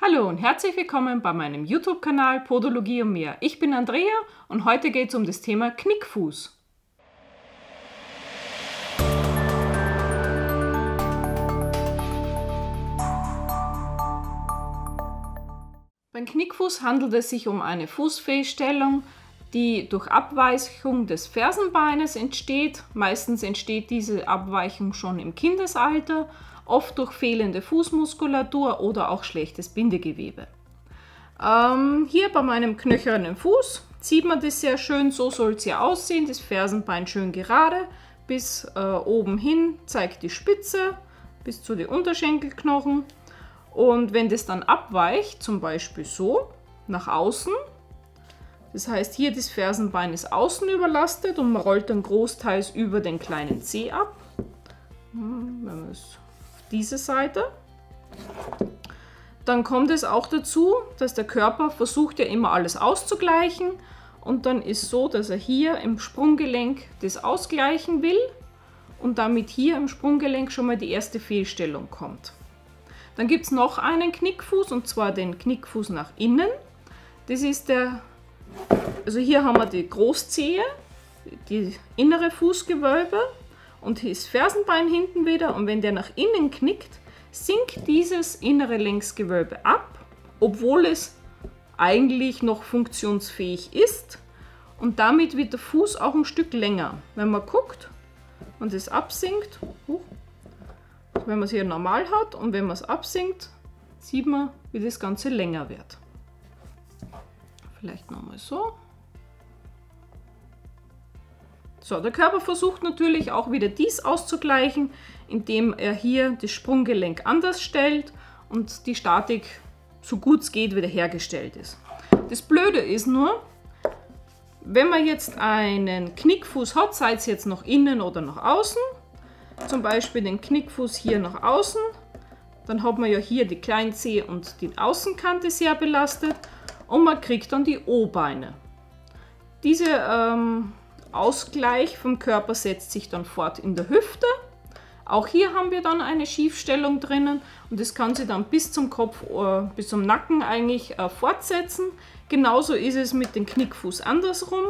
Hallo und herzlich willkommen bei meinem YouTube-Kanal Podologie und mehr. Ich bin Andrea und heute geht es um das Thema Knickfuß. Beim Knickfuß handelt es sich um eine Fußfehlstellung, die durch Abweichung des Fersenbeines entsteht. Meistens entsteht diese Abweichung schon im Kindesalter, oft durch fehlende Fußmuskulatur oder auch schlechtes Bindegewebe. Hier bei meinem knöchernen Fuß sieht man das sehr schön, so soll es ja aussehen, das Fersenbein schön gerade, bis oben hin zeigt die Spitze, bis zu den Unterschenkelknochen. Und wenn das dann abweicht, zum Beispiel so, nach außen, das heißt hier das Fersenbein ist außen überlastet und man rollt dann großteils über den kleinen Zeh ab, wenn man es diese Seite. Dann kommt es auch dazu, dass der Körper versucht ja immer alles auszugleichen und dann ist so, dass er hier im Sprunggelenk das ausgleichen will und damit hier im Sprunggelenk schon mal die erste Fehlstellung kommt. Dann gibt es noch einen Knickfuß und zwar den Knickfuß nach innen. Das ist also hier haben wir die Großzehe, die innere Fußgewölbe und das Fersenbein hinten wieder, und wenn der nach innen knickt, sinkt dieses innere Längsgewölbe ab, obwohl es eigentlich noch funktionsfähig ist, und damit wird der Fuß auch ein Stück länger. Wenn man guckt und es absinkt, wenn man es hier normal hat und wenn man es absinkt, sieht man, wie das Ganze länger wird. Vielleicht nochmal so. So, der Körper versucht natürlich auch wieder dies auszugleichen, indem er hier das Sprunggelenk anders stellt und die Statik so gut es geht wieder hergestellt ist. Das Blöde ist nur, wenn man jetzt einen Knickfuß hat, sei es jetzt nach innen oder nach außen, zum Beispiel den Knickfuß hier nach außen, dann hat man ja hier die Kleinzehe und die Außenkante sehr belastet und man kriegt dann die O-Beine. Dieser Ausgleich vom Körper setzt sich dann fort in der Hüfte. Auch hier haben wir dann eine Schiefstellung drinnen und das kann sich dann bis zum Kopf, bis zum Nacken eigentlich fortsetzen. Genauso ist es mit dem Knickfuß andersrum.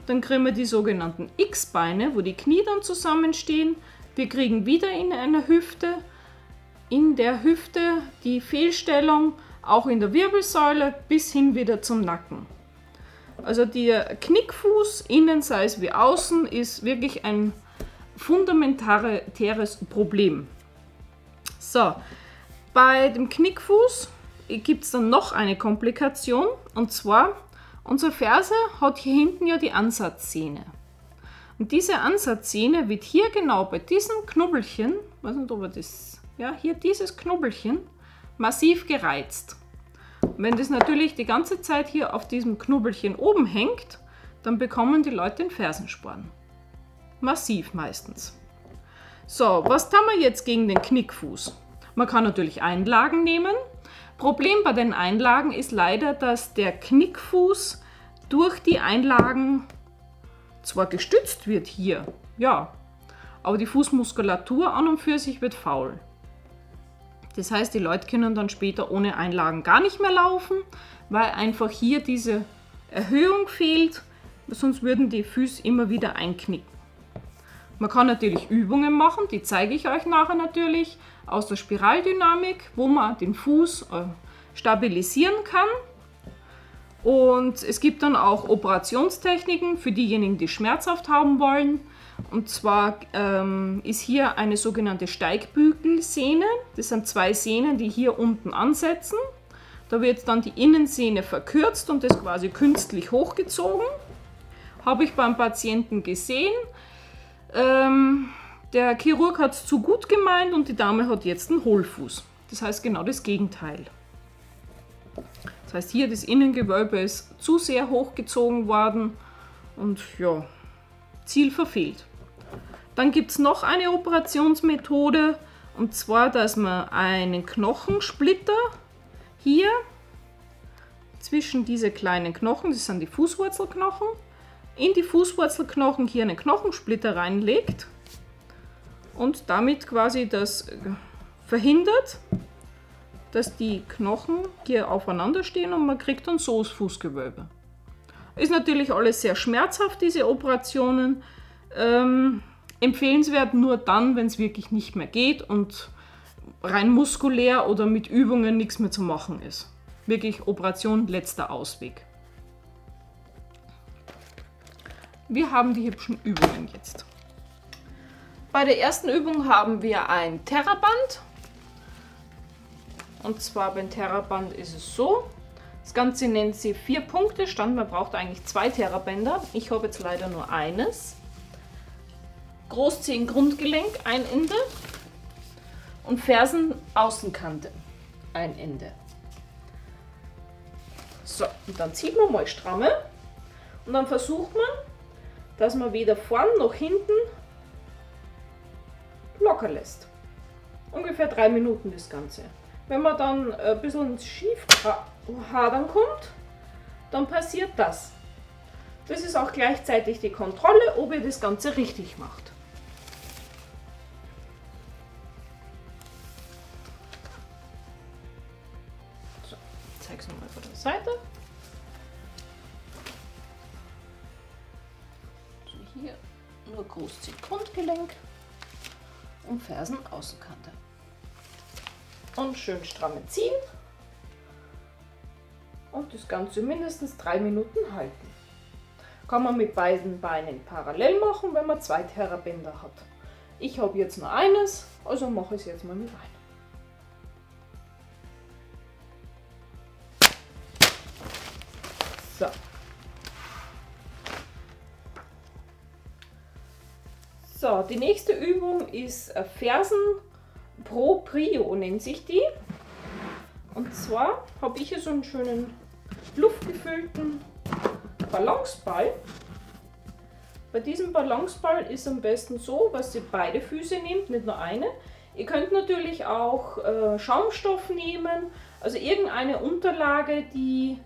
Dann kriegen wir die sogenannten X-Beine, wo die Knie dann zusammenstehen. Wir kriegen wieder in der Hüfte die Fehlstellung, auch in der Wirbelsäule bis hin wieder zum Nacken. Also der Knickfuß, innen sei es wie außen, ist wirklich ein fundamentales Problem. So, bei dem Knickfuß gibt es dann noch eine Komplikation, und zwar, unsere Ferse hat hier hinten ja die Ansatzsehne. Und diese Ansatzsehne wird hier genau bei diesem Knubbelchen, weiß nicht, ob das, ja, hier dieses Knubbelchen, massiv gereizt. Wenn das natürlich die ganze Zeit hier auf diesem Knubbelchen oben hängt, dann bekommen die Leute den Fersensporn. Massiv meistens. So, was tun wir jetzt gegen den Knickfuß? Man kann natürlich Einlagen nehmen. Problem bei den Einlagen ist leider, dass der Knickfuß durch die Einlagen zwar gestützt wird hier, ja, aber die Fußmuskulatur an und für sich wird faul. Das heißt, die Leute können dann später ohne Einlagen gar nicht mehr laufen, weil einfach hier diese Erhöhung fehlt, sonst würden die Füße immer wieder einknicken. Man kann natürlich Übungen machen, die zeige ich euch nachher natürlich, aus der Spiraldynamik, wo man den Fuß stabilisieren kann. Und es gibt dann auch Operationstechniken für diejenigen, die schmerzhaft haben wollen. Und zwar ist hier eine sogenannte Steigbügelsehne. Das sind zwei Sehnen, die hier unten ansetzen. Da wird dann die Innensehne verkürzt und das quasi künstlich hochgezogen. Habe ich beim Patienten gesehen. Der Chirurg hat es zu gut gemeint und die Dame hat jetzt einen Hohlfuß. Das heißt genau das Gegenteil. Das heißt, hier das Innengewölbe ist zu sehr hochgezogen worden und ja, Ziel verfehlt. Dann gibt es noch eine Operationsmethode, und zwar, dass man einen Knochensplitter hier zwischen diese kleinen Knochen, das sind die Fußwurzelknochen, in die Fußwurzelknochen hier einen Knochensplitter reinlegt und damit quasi das verhindert, dass die Knochen hier aufeinander stehen und man kriegt dann so das Fußgewölbe. Ist natürlich alles sehr schmerzhaft, diese Operationen. Empfehlenswert nur dann, wenn es wirklich nicht mehr geht und rein muskulär oder mit Übungen nichts mehr zu machen ist. Wirklich Operation letzter Ausweg. Wir haben die hübschen Übungen jetzt. Bei der ersten Übung haben wir ein Terraband. Und zwar beim Terraband ist es so. Das Ganze nennt sie 4-Punkte-Stand. Man braucht eigentlich 2 Terrabänder. Ich habe jetzt leider nur eines. Großzehen-Grundgelenk, ein Ende. Und Fersenaußenkante, ein Ende. So, und dann zieht man mal stramme. Und dann versucht man, dass man weder vorn noch hinten locker lässt. Ungefähr 3 Minuten das Ganze. Wenn man dann ein bisschen ins Schiefhadern kommt, dann passiert das. Das ist auch gleichzeitig die Kontrolle, ob ihr das Ganze richtig macht. So, ich zeige es nochmal von der Seite. So, hier nur großziehen Grundgelenk und Fersenaußenkante. Und schön stramme ziehen und das Ganze mindestens 3 Minuten halten. Kann man mit beiden Beinen parallel machen, wenn man 2 Terrabänder hat. Ich habe jetzt nur eines, also mache ich es jetzt mal mit einem. So. So, die nächste Übung ist Fersen Pro Prio, nennt sich die. Und zwar habe ich hier so einen schönen luftgefüllten Balanceball. Bei diesem Balanceball ist am besten so, dass ihr beide Füße nehmt, nicht nur eine. Ihr könnt natürlich auch Schaumstoff nehmen, also irgendeine Unterlage, die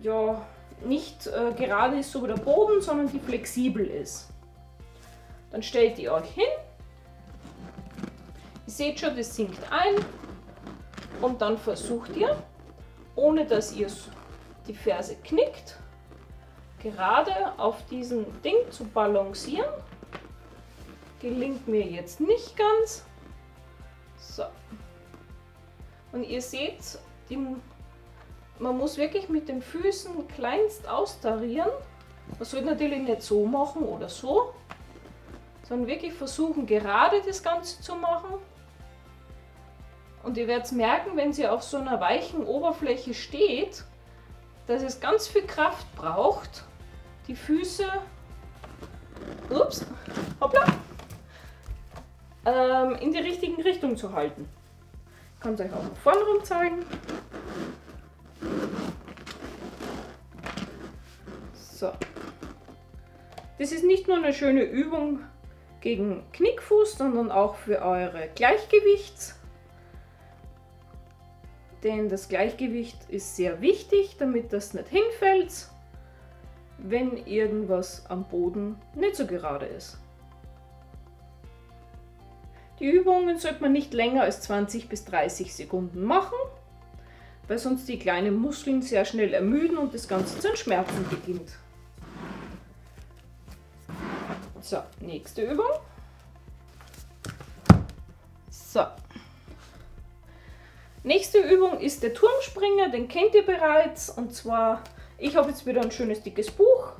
ja nicht gerade ist so wie der Boden, sondern die flexibel ist. Dann stellt ihr euch hin. Ihr seht schon, das sinkt ein und dann versucht ihr, ohne dass ihr die Ferse knickt, gerade auf diesem Ding zu balancieren. Gelingt mir jetzt nicht ganz. So. Und ihr seht, man muss wirklich mit den Füßen kleinst austarieren. Man sollte natürlich nicht so machen oder so, sondern wirklich versuchen, gerade das Ganze zu machen. Und ihr werdet merken, wenn sie auf so einer weichen Oberfläche steht, dass es ganz viel Kraft braucht, die Füße hoppla, in die richtige Richtung zu halten. Ich kann es euch auch von vorne rum zeigen. So. Das ist nicht nur eine schöne Übung gegen Knickfuß, sondern auch für eure Gleichgewichts. Denn das Gleichgewicht ist sehr wichtig, damit das nicht hinfällt, wenn irgendwas am Boden nicht so gerade ist. Die Übungen sollte man nicht länger als 20 bis 30 Sekunden machen, weil sonst die kleinen Muskeln sehr schnell ermüden und das Ganze zu Schmerzen beginnt. So, nächste Übung. So. Nächste Übung ist der Turmspringer, den kennt ihr bereits. Und zwar, ich habe jetzt wieder ein schönes dickes Buch.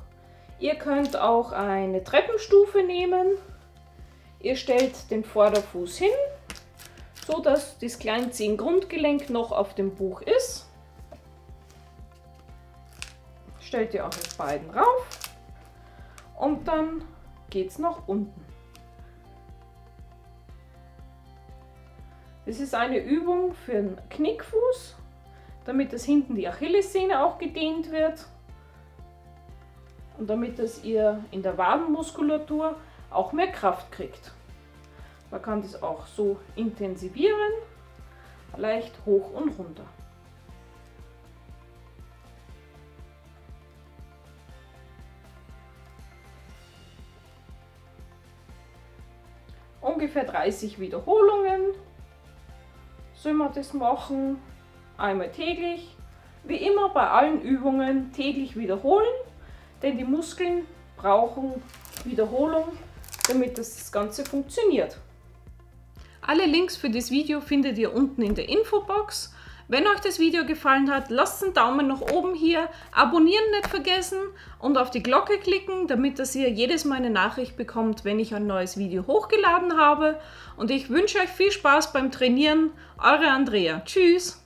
Ihr könnt auch eine Treppenstufe nehmen. Ihr stellt den Vorderfuß hin, so dass das Kleinzehengrundgelenk noch auf dem Buch ist. Stellt ihr auch auf beiden rauf und dann geht es nach unten. Das ist eine Übung für den Knickfuß, damit das hinten die Achillessehne auch gedehnt wird und damit das ihr in der Wadenmuskulatur auch mehr Kraft kriegt. Man kann das auch so intensivieren, leicht hoch und runter. Ungefähr 30 Wiederholungen. soll man das machen, einmal täglich. Wie immer bei allen Übungen täglich wiederholen, denn die Muskeln brauchen Wiederholung, damit das Ganze funktioniert. Alle Links für das Video findet ihr unten in der Infobox. Wenn euch das Video gefallen hat, lasst einen Daumen nach oben hier, abonnieren nicht vergessen und auf die Glocke klicken, damit ihr jedes Mal eine Nachricht bekommt, wenn ich ein neues Video hochgeladen habe. Und ich wünsche euch viel Spaß beim Trainieren. Eure Andrea. Tschüss!